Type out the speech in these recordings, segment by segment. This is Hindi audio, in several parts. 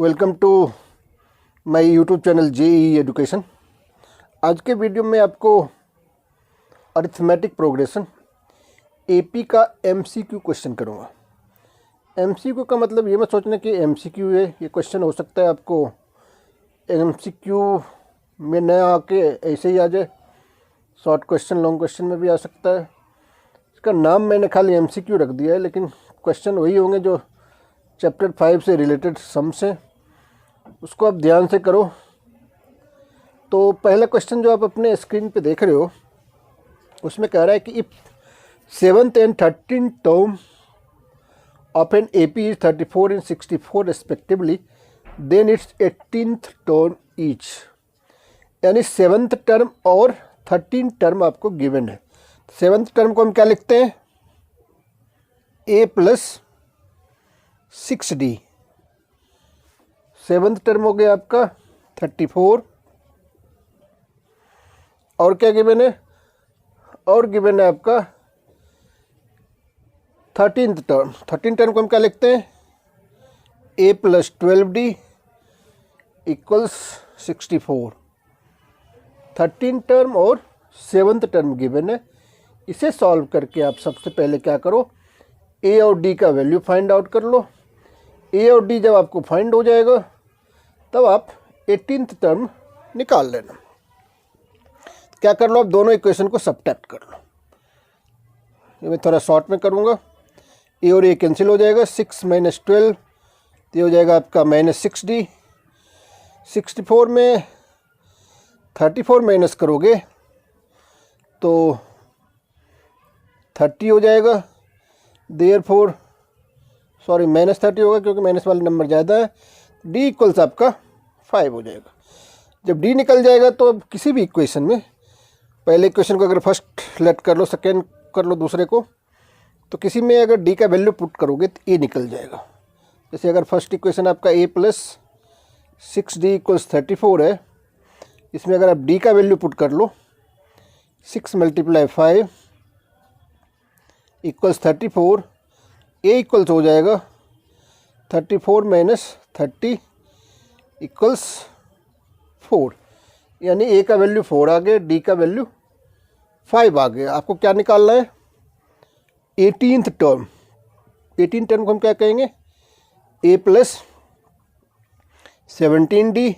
Welcome to my YouTube channel JEE education. आज के वीडियो में आपको अरिथमेटिक प्रोग्रेशन एपी का एमसीक्यू क्वेश्चन करूँगा। एमसीक्यू का मतलब ये मत सोचना कि एमसीक्यू है, ये क्वेश्चन हो सकता है आपको एमसीक्यू में न आके ऐसे ही आ जाए, शॉर्ट क्वेश्चन लॉन्ग क्वेश्चन में भी आ सकता है। इसका नाम मैंने खाली एमसीक्यू रख दिया है, लेकिन क्वेश्चन वही होंगे जो चैप्टर 5 से रिलेटेड सम्स हैं, उसको आप ध्यान से करो। तो पहला क्वेश्चन जो आप अपने स्क्रीन पे देख रहे हो उसमें कह रहा है कि if 7th and 13th term of an AP is 34 and 64 respectively, then its 18th term each. यानी 7th टर्म और 13th टर्म आपको गिवन है। 7th टर्म को हम क्या लिखते हैं? a plus 6d। 7th term हो गया आपका 34, और क्या गिवन है? और गिवन है आपका 13th टर्म। 13th टर्म को हम क्या लिखते हैं? a plus 12d equals 64। 13th term और 7th टर्म गिवन है। इसे सॉल्व करके आप सबसे पहले क्या करो, a और d का वैल्यू फाइंड आउट कर लो। a और d जब आपको फाइंड हो जाएगा तब आप 18th टर्म निकाल लेना। क्या कर लो, आप दोनों इक्वेशन को सब्ट्रैक्ट कर लो। ये मैं थोड़ा शॉर्ट में करूँगा। a और a कैंसिल हो जाएगा, 6 माइनस 12 ये हो जाएगा आपका -6d। 64 में 34 माइनस करोगे तो 30 हो जाएगा। देयरफॉर सॉरी -30 होगा क्योंकि माइनस वाला नंबर ज़्यादा है। d इक्वल्स आपका 5 हो जाएगा। जब d निकल जाएगा तो अब किसी भी इक्वेशन में पहले इक्वेशन को अगर फर्स्ट लेट कर लो, सेकेंड कर लो दूसरे को, तो किसी में अगर d का वैल्यू पुट करोगे तो a निकल जाएगा। जैसे अगर फर्स्ट इक्वेशन आपका a प्लस 6d इक्वल्स 34 है, इसमें अगर आप d का वैल्यू पुट कर लो 6 × 5 इक्वल्स 34, a इक्वल्स हो जाएगा 34 माइनस 30 इक्वल्स 4। यानी a का वैल्यू 4 आ गया, d का वैल्यू 5 आ गया। आपको क्या निकालना है? 18th term. 18th टर्म को हम क्या कहेंगे? a plus 17d।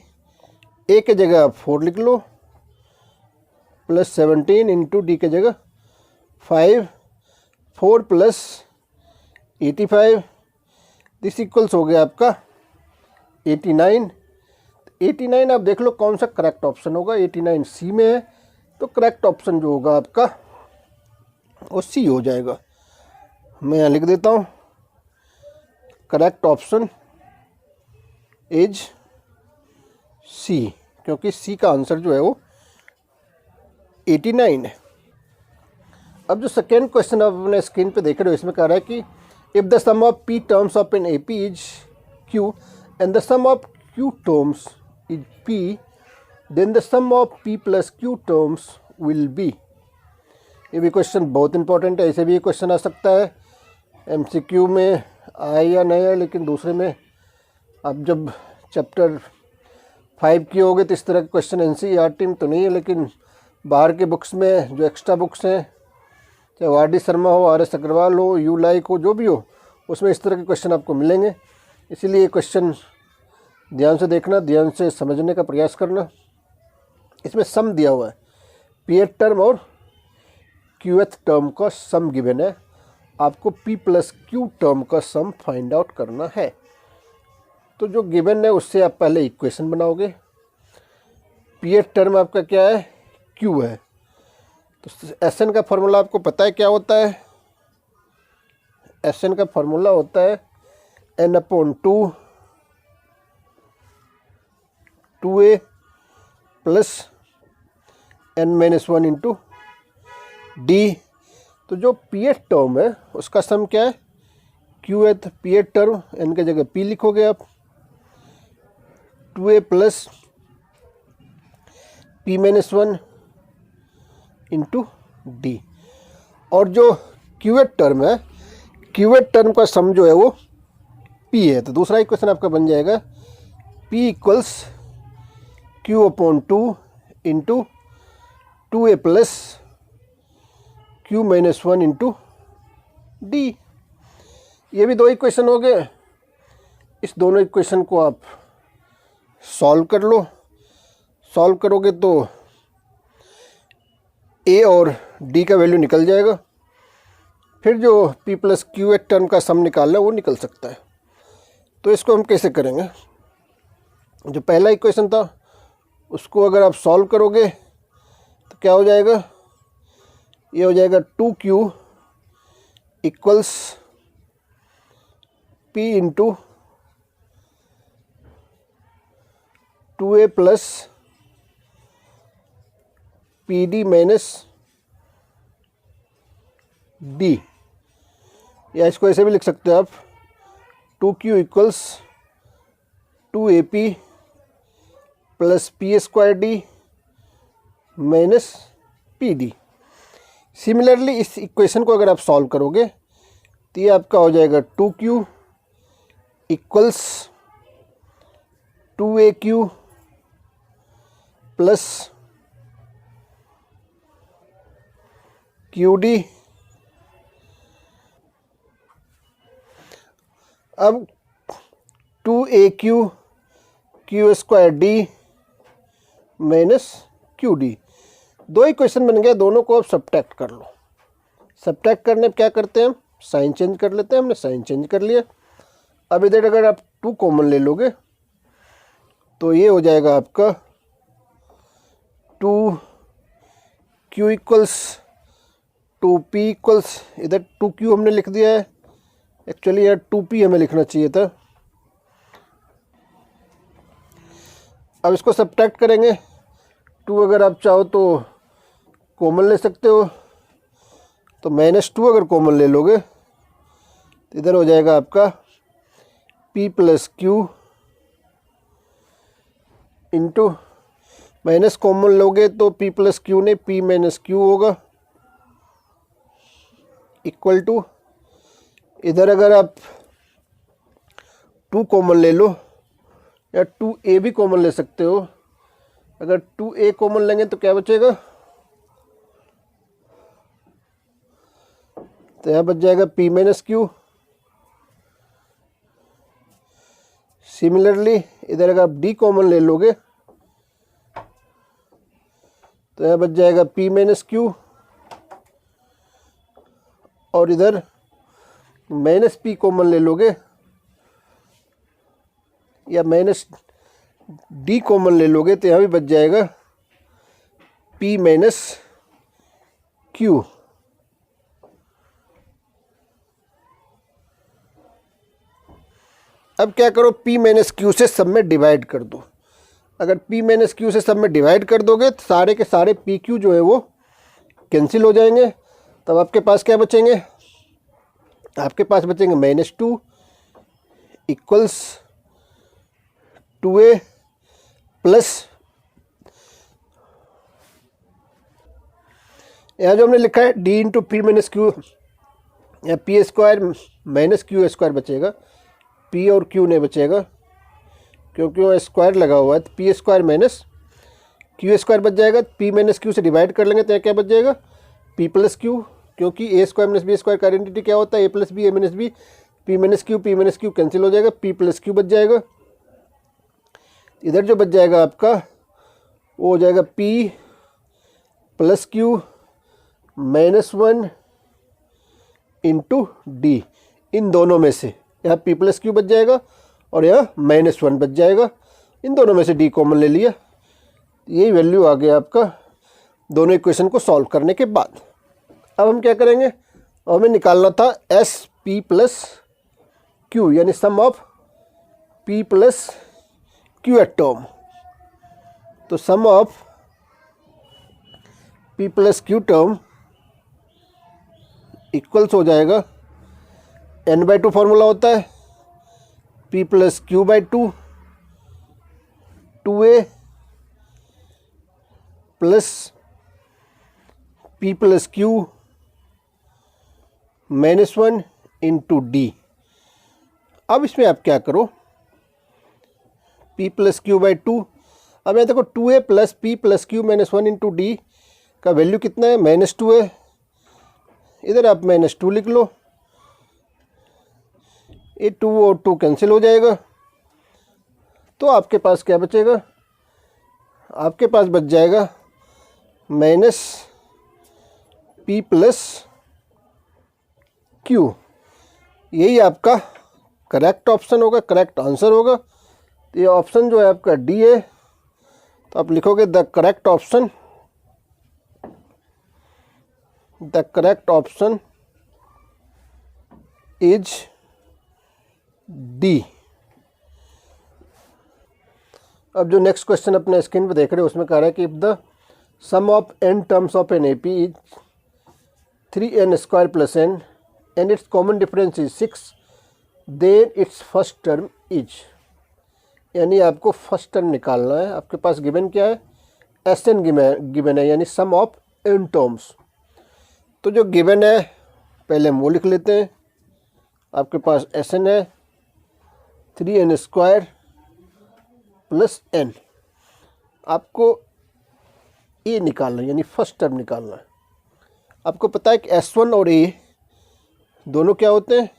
a के जगह आप 4 लिख लो, प्लस 17 इंटू डी के जगह 5, 4 प्लस 85, दिस इक्वल्स हो गया आपका 89। 89 आप देख लो कौन सा करेक्ट ऑप्शन होगा। 89 सी में है, तो करेक्ट ऑप्शन जो होगा आपका वो सी हो जाएगा। मैं यहाँ लिख देता हूँ, करेक्ट ऑप्शन इज सी, क्योंकि सी का आंसर जो है वो 89 है। अब जो सेकेंड क्वेश्चन आप अपने स्क्रीन पे देख रहे हो, इसमें कह रहा है कि if the sum of p terms of an AP is q and the sum of q terms is p, then the sum of p plus q terms will be. ये भी क्वेश्चन बहुत इंपॉर्टेंट है। ऐसे भी ये क्वेश्चन आ सकता है, MCQ में आए या नहीं आए, लेकिन दूसरे में आप जब चैप्टर 5 की होगे तो इस तरह के क्वेश्चन NCERT में तो नहीं है, लेकिन बाहर के बुक्स में जो एक्स्ट्रा बुक्स हैं, चाहे RD शर्मा हो, RS अग्रवाल हो, यू लाइक हो, जो भी हो, उसमें इस तरह के क्वेश्चन आपको मिलेंगे। इसीलिए ये क्वेश्चन ध्यान से देखना, ध्यान से समझने का प्रयास करना। इसमें सम दिया हुआ है, pth टर्म और qth टर्म का सम गिवन है। आपको p प्लस q टर्म का सम फाइंड आउट करना है। तो जो गिवन है उससे आप पहले इक्वेशन बनाओगे। pth टर्म आपका क्या है? q है। तो Sn का फार्मूला आपको पता है क्या होता है? Sn का फार्मूला होता है n/2 2a plus n-1 into d। तो जो pth टर्म है उसका सम क्या है? q है। तो pth टर्म n के जगह p लिखोगे आप, 2a plus p-1 into D. और जो क्यूएट टर्म है, क्यूएट टर्म का सम जो है वो p है। तो दूसरा इक्वेशन आपका बन जाएगा P equals Q upon 2 into 2A plus Q minus 1 into D। ये भी दो इक्वेशन हो गए। इस दोनों इक्वेशन को आप सॉल्व कर लो। सॉल्व करोगे तो A और D का वैल्यू निकल जाएगा। फिर जो P प्लस क्यू एक टर्म का सम निकालना है वो निकल सकता है। तो इसको हम कैसे करेंगे? जो पहला इक्वेशन था उसको अगर आप सॉल्व करोगे तो क्या हो जाएगा? ये हो जाएगा 2Q equals P into 2A plus PD minus D, या इसको ऐसे भी लिख सकते हो आप 2Q equals 2AP plus P² D minus PD। Similarly इस इक्वेशन को अगर आप सॉल्व करोगे तो ये आपका हो जाएगा 2Q equals 2AQ plus QD। अब 2AQ Q² D minus QD, दो इक्वेशन बन गया। दोनों को आप सब्ट्रैक्ट कर लो। सब्ट्रैक्ट करने क्या करते हैं हम? साइन चेंज कर लेते हैं। हमने साइन चेंज कर लिया। अब इधर अगर आप 2 कॉमन ले लोगे तो ये हो जाएगा आपका 2Q इक्वल्स 2P इक्वल्स, इधर 2Q हमने लिख दिया है, एक्चुअली यार 2P हमें लिखना चाहिए था। अब इसको सब्ट्रैक्ट करेंगे। 2 अगर आप चाहो तो कॉमन ले सकते हो, तो -2 अगर कॉमन ले लोगे तो इधर हो जाएगा आपका P plus Q into minus common लोगे तो P प्लस क्यू ने P माइनस क्यू होगा इक्वल टू, इधर अगर आप 2 कॉमन ले लो या 2A भी कॉमन ले सकते हो। अगर 2A कॉमन लेंगे तो क्या बचेगा? तो यहाँ बच जाएगा P माइनस क्यू। सिमिलरली इधर अगर आप D कॉमन ले लोगे तो यहाँ बच जाएगा P माइनस क्यू, और इधर माइनस P कॉमन ले लोगे या माइनस D कॉमन ले लोगे तो यहाँ भी बच जाएगा P माइनस क्यू। अब क्या करो? P माइनस क्यू से सब में डिवाइड कर दो। अगर P माइनस क्यू से सब में डिवाइड कर दोगे तो सारे के सारे PQ जो है वो कैंसिल हो जाएंगे। तब आपके पास क्या बचेंगे? आपके पास बचेंगे -2 इक्वल्स 2A प्लस, यहाँ जो हमने लिखा है D into P minus Q, या P² माइनस Q² बचेगा। P और Q नहीं बचेगा क्योंकि वो स्क्वायर लगा हुआ है। तो P² माइनस Q² बच जाएगा। P माइनस क्यू से डिवाइड कर लेंगे तो यहाँ क्या बच जाएगा? P प्लस क्यू, क्योंकि A² माइनस B² का आइडेंटिटी क्या होता है? A plus B A minus B. P minus Q cancel हो जाएगा, P प्लस क्यू बच जाएगा। इधर जो बच जाएगा आपका वो हो जाएगा P plus q -1 into D। इन दोनों में से यहाँ P प्लस क्यू बच जाएगा और यहाँ -1 बच जाएगा। इन दोनों में से D कॉमन ले लिया। यही वैल्यू आ गया आपका दोनों इक्वेशन को सॉल्व करने के बाद। अब हम क्या करेंगे? हमें निकालना था SP प्लस क्यू, यानी sum of P plus q at term. तो sum of P plus q term equals हो जाएगा, n/2 फॉर्मूला होता है, P plus q by 2 2A plus P plus q -1 into D। अब इसमें आप क्या करो? P plus q by 2। अब यहाँ देखो 2a plus p plus q minus 1 into d का वैल्यू कितना है, -2 है। इधर आप -2 लिख लो, ये 2 और 2 कैंसिल हो जाएगा, तो आपके पास क्या बचेगा, आपके पास बच जाएगा माइनस पी प्लस क्यू। यही आपका करेक्ट ऑप्शन होगा, करेक्ट आंसर होगा। तो ये ऑप्शन जो है आपका डी है, तो आप लिखोगे the correct option is D. अब जो नेक्स्ट क्वेश्चन अपने स्क्रीन पे देख रहे हो उसमें कह रहा है कि if the sum of n terms of an AP is 3n² plus n and its common difference is 6, then its first term is. यानी आपको फर्स्ट टर्म निकालना है। आपके पास गिवन क्या है, Sn गिवन है, यानी सम ऑफ n टर्म्स। तो जो गिवन है पहले हम वो लिख लेते हैं। आपके पास Sn है 3n² प्लस n। आपको ए निकालना है, यानी फर्स्ट टर्म निकालना है। आपको पता है कि S1 और A दोनों क्या होते हैं,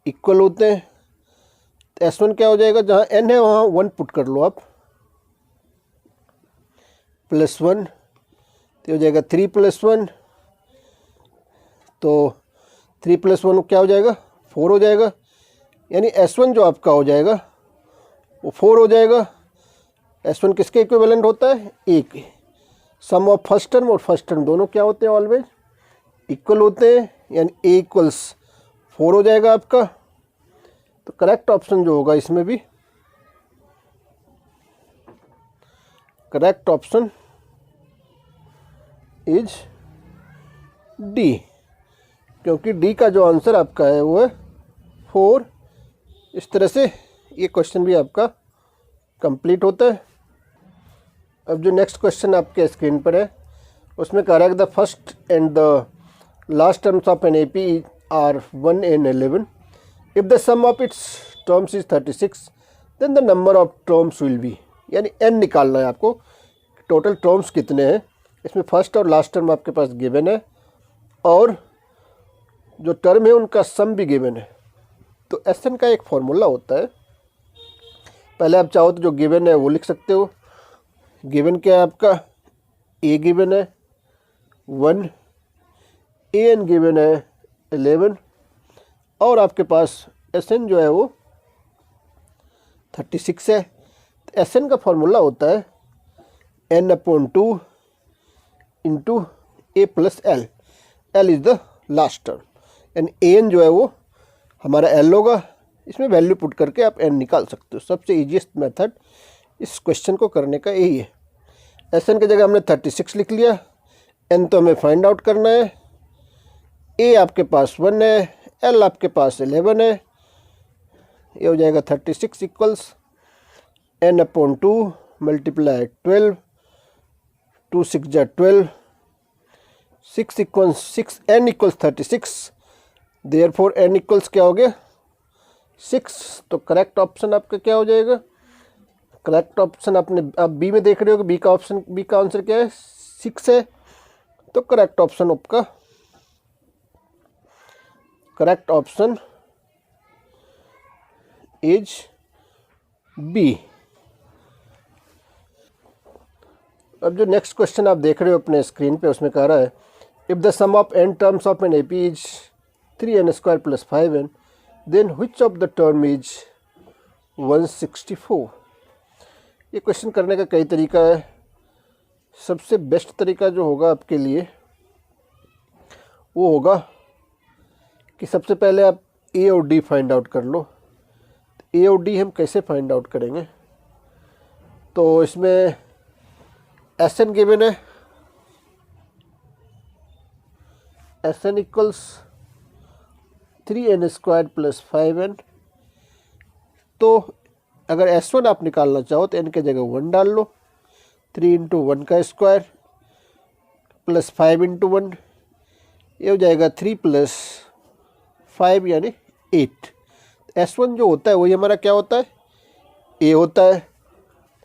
इक्वल होते हैं। S1 क्या हो जाएगा, जहाँ n है वहाँ 1 पुट कर लो आप, +1, तो हो जाएगा 3 + 1, तो 3 + 1 क्या हो जाएगा, 4 हो जाएगा। यानी S1 जो आपका हो जाएगा वो 4 हो जाएगा। S1 किसके इक्विवेलेंट होता है, A के। सम ऑफ फर्स्ट टर्म और फर्स्ट टर्म दोनों क्या होते हैं, ऑलवेज इक्वल होते हैं, यानी A = 4 हो जाएगा आपका। तो करेक्ट ऑप्शन जो होगा इसमें भी, करेक्ट ऑप्शन इज डी, क्योंकि डी का जो आंसर आपका है वो है 4। इस तरह से ये क्वेश्चन भी आपका कंप्लीट होता है। अब जो नेक्स्ट क्वेश्चन आपके स्क्रीन पर है उसमें कह रहा है the first and the last terms of an AP are 1 and 11। If the sum of its terms is 36, then the number of terms will be. यानी n निकालना है आपको, टोटल टर्म्स कितने हैं। इसमें फर्स्ट और लास्ट टर्म आपके पास गिवन है और जो टर्म है उनका सम भी गिवन है। तो Sn का एक फॉर्मूला होता है। पहले आप चाहो तो जो गिवन है वो लिख सकते हो। गिवन क्या है आपका, A गिवन है 1, An गिवन है 11 और आपके पास Sn जो है वो 36 है। तो Sn का फॉर्मूला होता है n/2 into A + L। L is the last term, यानी An जो है वो हमारा L होगा। इसमें वैल्यू पुट करके आप n निकाल सकते हो। सबसे ईजीएस्ट मेथड इस क्वेश्चन को करने का यही है। Sn की जगह हमने 36 लिख लिया, n तो हमें फाइंड आउट करना है। A आपके पास 1 है, L आपके पास 11 है। ये हो जाएगा 36 = n/2 × 12, 2 × 6 = 12, 6 n = 36। Therefore n equals क्या हो गया, 6। तो करेक्ट ऑप्शन आपका क्या हो जाएगा, करेक्ट ऑप्शन आपने आप बी में देख रहे हो कि बी का आंसर क्या है, 6 है। तो करेक्ट ऑप्शन आपका, करेक्ट ऑप्शन इज बी। अब जो नेक्स्ट क्वेश्चन आप देख रहे हो अपने स्क्रीन पे उसमें कह रहा है if the sum of n terms of an AP is 3n² + 5n, then which of the term is 164। ये क्वेश्चन करने का कई तरीका है। सबसे बेस्ट तरीका जो होगा आपके लिए वो होगा कि सबसे पहले आप ए और डी फाइंड आउट कर लो। ए और डी हम कैसे फाइंड आउट करेंगे, तो इसमें Sn गिवन है, Sn = 3n² + 5n। तो अगर S1 आप निकालना चाहो तो n के जगह 1 डाल लो, 3 × 1 का स्क्वायर + 5 × 1, ये हो जाएगा 3 + 5 यानी 8। S1 जो होता है वही हमारा क्या होता है, ए होता है,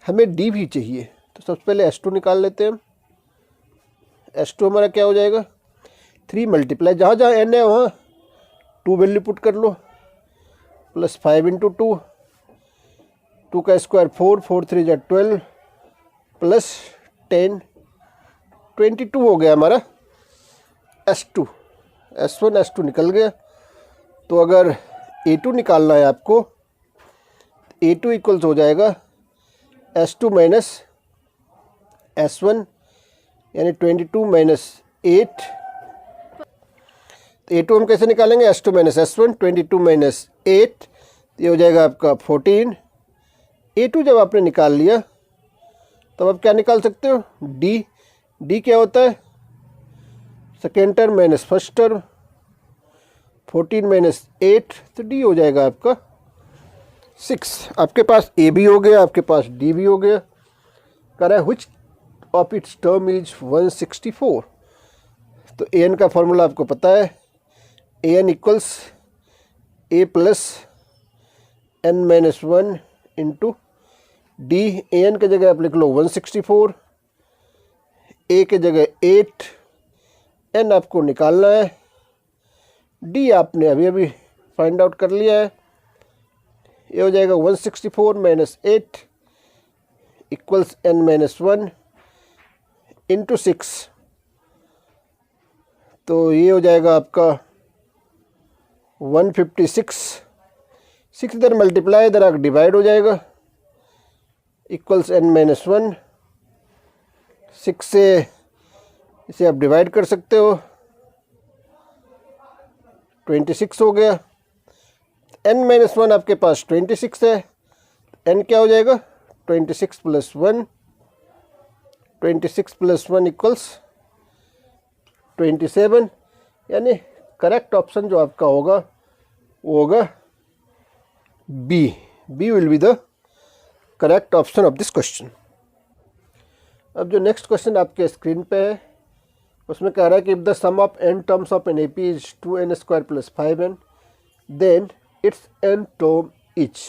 हमें डी भी चाहिए। तो सबसे पहले S2 निकाल लेते हैं हम। S2 हमारा क्या हो जाएगा, 3 मल्टीप्लाई, जहाँ जहाँ n है वहाँ 2 वैल्यू पुट कर लो, प्लस 5 इंटू 2, 2 का स्क्वायर 4, 4 3 जा 12, प्लस 10, 22 हो गया हमारा S2। S1 S2 निकल गया। तो अगर A2 निकालना है आपको, A2 इक्वल्स हो जाएगा S2 माइनस S1, यानी 22 माइनस 8। तो A2 हम कैसे निकालेंगे, S2 माइनस S1, 22 माइनस 8, ये हो जाएगा आपका 14। A2 जब आपने निकाल लिया तब आप क्या निकाल सकते हो, डी क्या होता है, second term minus first term, 14 minus 8, तो डी हो जाएगा आपका 6। आपके पास ए भी हो गया, आपके पास डी भी हो गया। कह रहा है which of its term is 164। तो ए एन का फॉर्मूला आपको पता है, a n equals a plus n minus 1 into d. A n की जगह आप लिख लो 164, ए के जगह 8, एन आपको निकालना है, डी आपने अभी अभी फाइंड आउट कर लिया है। ये हो जाएगा 164 minus 8 equals N minus 1 into 6। तो ये हो जाएगा आपका 156। 6 इधर मल्टीप्लाई, इधर आकर डिवाइड हो जाएगा, इक्वल्स एन माइनस 1। 6 से इसे आप डिवाइड कर सकते हो, 26 हो गया। n माइनस 1 आपके पास 26 है, n क्या हो जाएगा, 26 प्लस 1, 26 प्लस 1 इक्वल्स 27। यानी करेक्ट ऑप्शन जो आपका होगा वो होगा B will be the correct option of this question. अब जो नेक्स्ट क्वेश्चन आपके स्क्रीन पे है उसमें कह रहा है कि if the sum of n terms of an AP is 2n square plus 5n then its n term each.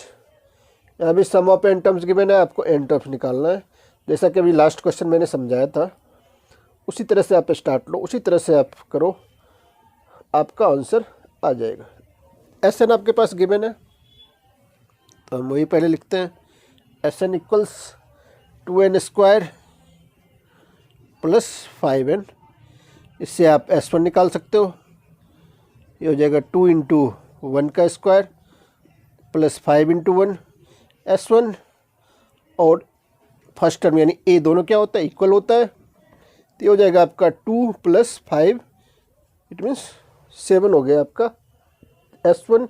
यहाँ भी sum of n terms given है, आपको n टर्म्स निकालना है। जैसा कि अभी लास्ट क्वेश्चन मैंने समझाया था उसी तरह से आप स्टार्ट लो, उसी तरह से आप करो, आपका आंसर आ जाएगा। Sn आपके पास गिवन है तो हम वही पहले लिखते हैं, Sn equals 2n square plus 5n। इससे आप S1 निकाल सकते हो, ये हो जाएगा 2 इंटू 1 का स्क्वायर प्लस 5 इंटू 1 S1। और फर्स्ट टर्म यानी ए दोनों क्या होता है, इक्वल होता है, तो ये हो जाएगा आपका 2 प्लस 5, इट मीन्स 7 हो गया आपका S1,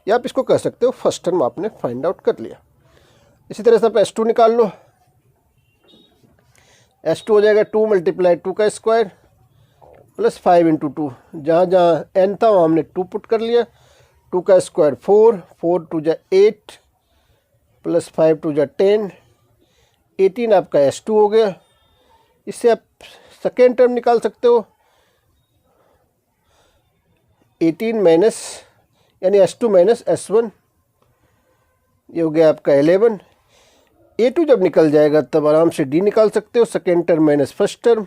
या आप इसको कह सकते हो फर्स्ट टर्म आपने फाइंड आउट कर लिया। इसी तरह से आप S2 निकाल लो, S2 हो जाएगा 2 मल्टीप्लाई 2 का स्क्वायर प्लस 5 इंटू 2, जहाँ जहाँ n था वहाँ हमने 2 पुट कर लिया, 2 का स्क्वायर 4, 4 2 जा 8 प्लस 5 2 जा 10, 18 आपका S2 हो गया। इससे आप सेकेंड टर्म निकाल सकते हो, 18 माइनस यानी S2 माइनस S1, ये हो गया आपका 11। A2 जब निकल जाएगा तब आराम से D निकाल सकते हो, second term minus first term,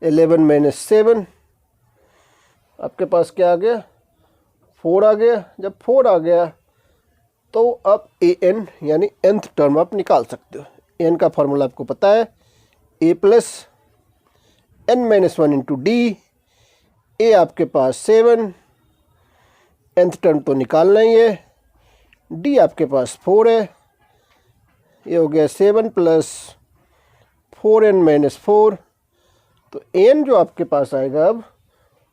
11 minus 7, आपके पास क्या आ गया, 4 आ गया। जब 4 आ गया तो अब an यानी nth टर्म आप निकाल सकते हो। n का फार्मूला आपको पता है, a plus n minus 1 into D. a आपके पास 7, nth टर्म तो निकालना ही है, d आपके पास 4 है, ये हो गया 7 प्लस 4n माइनस 4। तो n जो आपके पास आएगा अब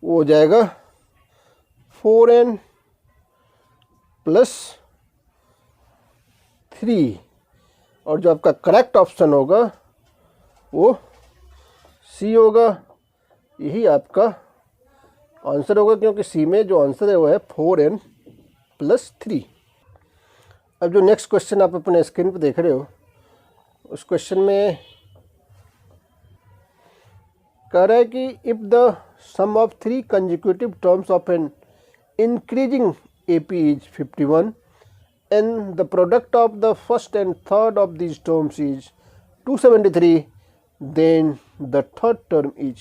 वो हो जाएगा 4n प्लस 3, और जो आपका करेक्ट ऑप्शन होगा वो सी होगा। यही आपका आंसर होगा, क्योंकि सी में जो आंसर है वो है 4n प्लस 3। अब जो नेक्स्ट क्वेश्चन आप अपने स्क्रीन पर देख रहे हो उस क्वेश्चन में कह रहा है कि if the sum of 3 consecutive terms of an increasing AP is 51 and the product of the first and third of these terms is 273, then the third term is,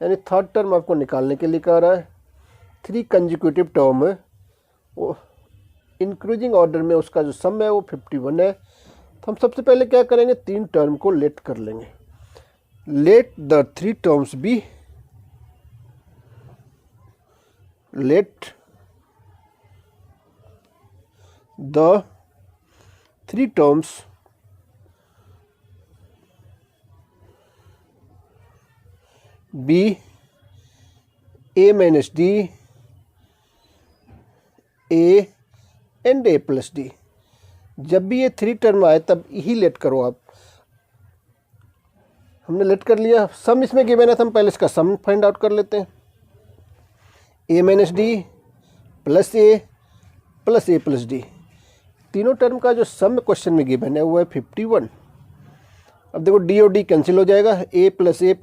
यानी थर्ड टर्म आपको निकालने के लिए कह रहा है। 3 कंजिक्यूटिव टर्म है, वो इंक्रीजिंग ऑर्डर में उसका जो सम है वो 51 है। तो हम सबसे पहले क्या करेंगे, 3 टर्म को लेट कर लेंगे। Let the 3 terms be, let the 3 terms be a minus d, a and a plus d। जब भी ये 3 टर्म आए तब ही लेट करो आप। हमने लेट कर लिया, सम इसमें गिवन है तो हम पहले इसका सम फाइंड आउट कर लेते हैं। a minus D plus A plus D, तीनों टर्म का जो सम क्वेश्चन में गिवन है वो है 51। अब देखो डी और डी कैंसिल हो जाएगा, a plus A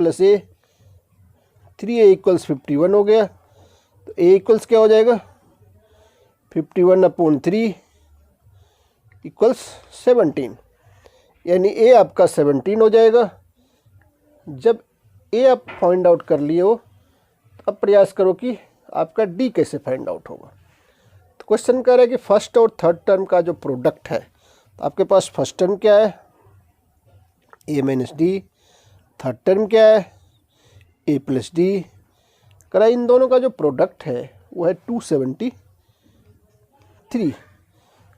3a equals 51 हो गया। तो a इक्वल्स क्या हो जाएगा, 51/3 इक्वल्स 17, यानी a आपका 17 हो जाएगा। जब a आप फाइंड आउट कर लिए हो तो अब प्रयास करो कि आपका d कैसे फाइंड आउट होगा। तो क्वेश्चन कह रहा है कि फर्स्ट और थर्ड टर्म का जो प्रोडक्ट है, तो आपके पास फर्स्ट टर्म क्या है, a minus D, third term क्या है, a प्लस डी। करा इन दोनों का जो प्रोडक्ट है वो है 273।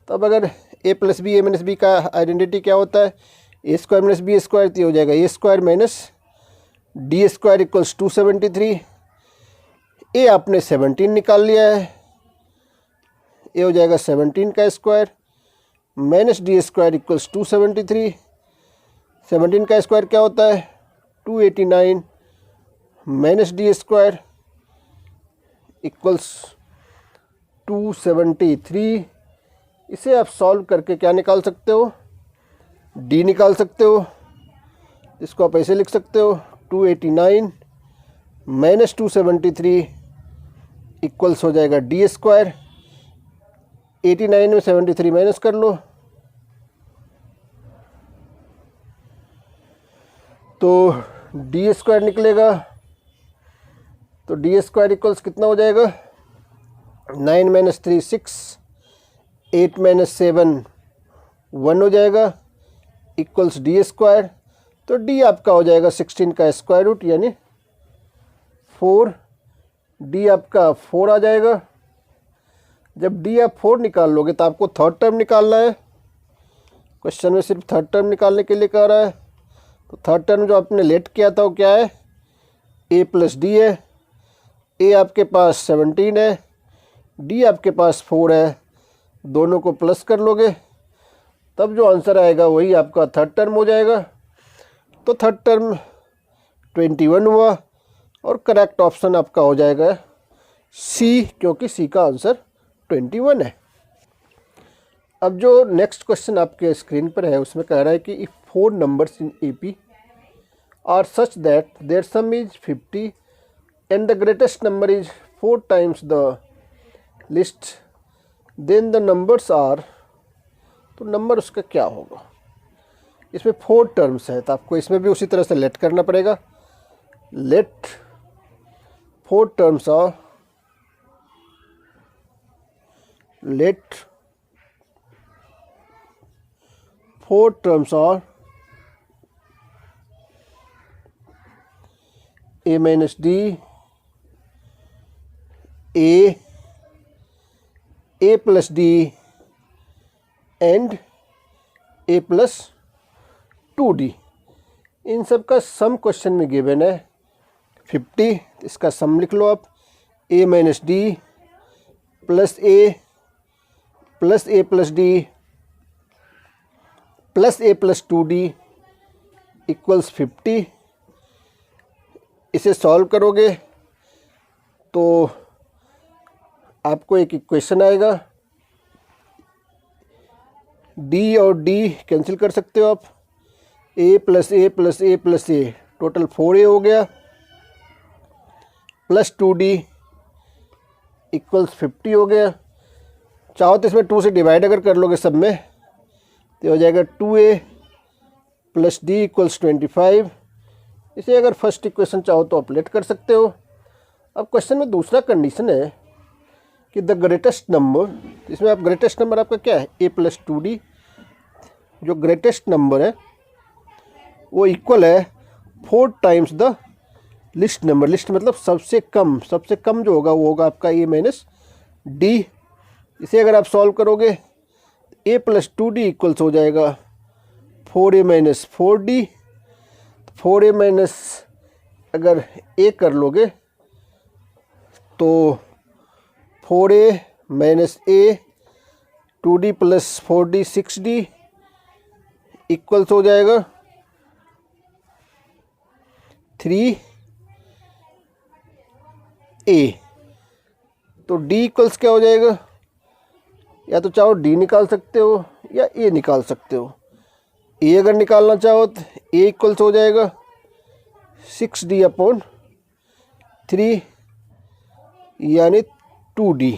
तो अब अगर a plus B, a minus B का आइडेंटिटी क्या होता है, a square minus B square, तो हो जाएगा a square minus D square equals 273। a आपने 17 निकाल लिया है, a हो जाएगा 17 का square minus D square equals 273। 17 का स्क्वायर क्या होता है, 289 माइनस डी स्क्वायर इक्वल्स 273। इसे आप सॉल्व करके क्या निकाल सकते हो, d निकाल सकते हो। इसको आप ऐसे लिख सकते हो, 289 माइनस 273 इक्वल्स हो जाएगा डी स्क्वायर। 89 में 73 माइनस कर लो तो डी स्क्वायर निकलेगा। तो डी स्क्वायर इक्वल्स कितना हो जाएगा, 9 माइनस 3 6, 8 माइनस 7 1 हो जाएगा इक्वल्स डी स्क्वायर। तो डी आपका हो जाएगा 16 का स्क्वायर रूट यानी 4। डी आपका 4 आ जाएगा। जब डी आप 4 निकाल लोगे तो आपको थर्ड टर्म निकालना है। क्वेश्चन में सिर्फ थर्ड टर्म निकालने के लिए कह रहा है। तो थर्ड टर्म जो आपने लेट किया था वो क्या है, a प्लस डी है। a आपके पास 17 है, d आपके पास 4 है, दोनों को प्लस कर लोगे तब जो आंसर आएगा वही आपका थर्ड टर्म हो जाएगा। तो थर्ड टर्म 21 हुआ और करेक्ट ऑप्शन आपका हो जाएगा सी, क्योंकि सी का आंसर 21 है। अब जो नेक्स्ट क्वेश्चन आपके स्क्रीन पर है उसमें कह रहा है कि if 4 numbers in AP are such that their sum is 50 and the greatest number is 4 times the least, then the numbers are, तो नंबर उसका क्या होगा। इसमें 4 टर्म्स है तो आपको इसमें भी उसी तरह से लेट करना पड़ेगा। Let 4 terms are, let 4 terms are a minus d, a plus d and a plus 2d। इन सब का सम क्वेश्चन में गिवन है 50। इसका सम लिख लो आप, a minus D plus a plus D plus a plus 2d equals 50। इसे सॉल्व करोगे तो आपको एक इक्वेशन आएगा, d और d कैंसिल कर सकते हो आप, a plus a plus a plus a total 4a हो गया प्लस 2d इक्वल्स 50 हो गया। चाहो तो इसमें 2 से डिवाइड अगर कर लोगे सब में तो हो जाएगा 2a प्लस d इक्वल्स 25। इसे अगर फर्स्ट इक्वेशन चाहो तो अपलेट कर सकते हो। अब क्वेश्चन में दूसरा कंडीशन है कि द ग्रेटेस्ट नंबर, इसमें आप ग्रेटेस्ट नंबर आपका क्या है a प्लस 2d, जो ग्रेटेस्ट नंबर है वो इक्वल है 4 times the list number. List मतलब सबसे कम जो होगा वो होगा आपका a माइनस डी। इसे अगर आप सॉल्व करोगे a प्लस 2d इक्वल्स हो जाएगा 4a minus 4d। 4a minus अगर a कर लोगे तो 4a minus a 2d plus 4d 6d equals हो जाएगा 3a। तो d इक्वल्स क्या हो जाएगा, या तो चाहो d निकाल सकते हो या a निकाल सकते हो। a अगर निकालना चाहो तो a इक्वल्स हो जाएगा 6d अपॉन 3 यानी 2d।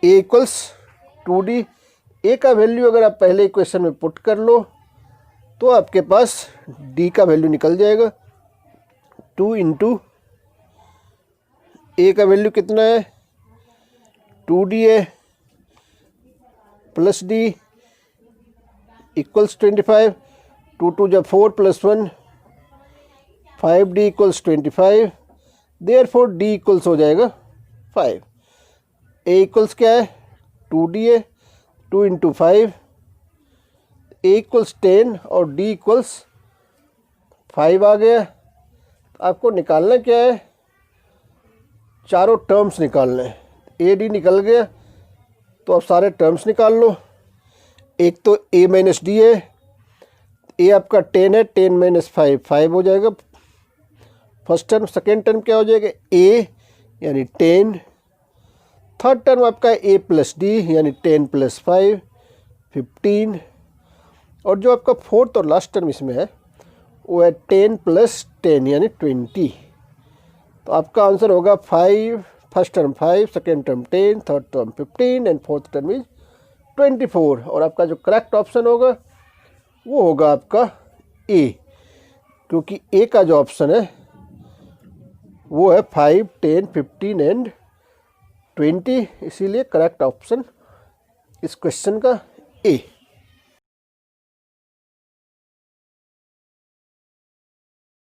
a equals 2d। a का वैल्यू अगर आप पहले इक्वेशन में पुट कर लो तो आपके पास d का वैल्यू निकल जाएगा। 2 इंटू a का वैल्यू कितना है 2d है प्लस d इक्वल्स 25। 2 2 जब 4 plus 1 5d equals 25। Therefore d equals हो जाएगा 5। a इक्वल्स क्या है 2d है 2 इंटू 5 a इक्वल्स 10 और d इक्वल्स 5 आ गया। आपको निकालना क्या है, चारों टर्म्स निकालने हैं। a d निकल गया तो अब सारे टर्म्स निकाल लो। एक तो a माइनस डी है, a आपका 10 है, 10 माइनस 5 5 हो जाएगा फर्स्ट टर्म। सेकेंड टर्म क्या हो जाएगा a यानी 10। थर्ड टर्म आपका a प्लस डी यानी 10 प्लस 5 15। और जो आपका फोर्थ और लास्ट टर्म इसमें है वो है 10 प्लस 10 यानी 20। तो आपका आंसर होगा 5, first term 5, second term 10, third term 15 and fourth term is 24। और आपका जो करेक्ट ऑप्शन होगा वो होगा आपका ए, क्योंकि ए का जो ऑप्शन है वो है 5, 10, 15 एंड 20। इसीलिए करेक्ट ऑप्शन इस क्वेश्चन का ए।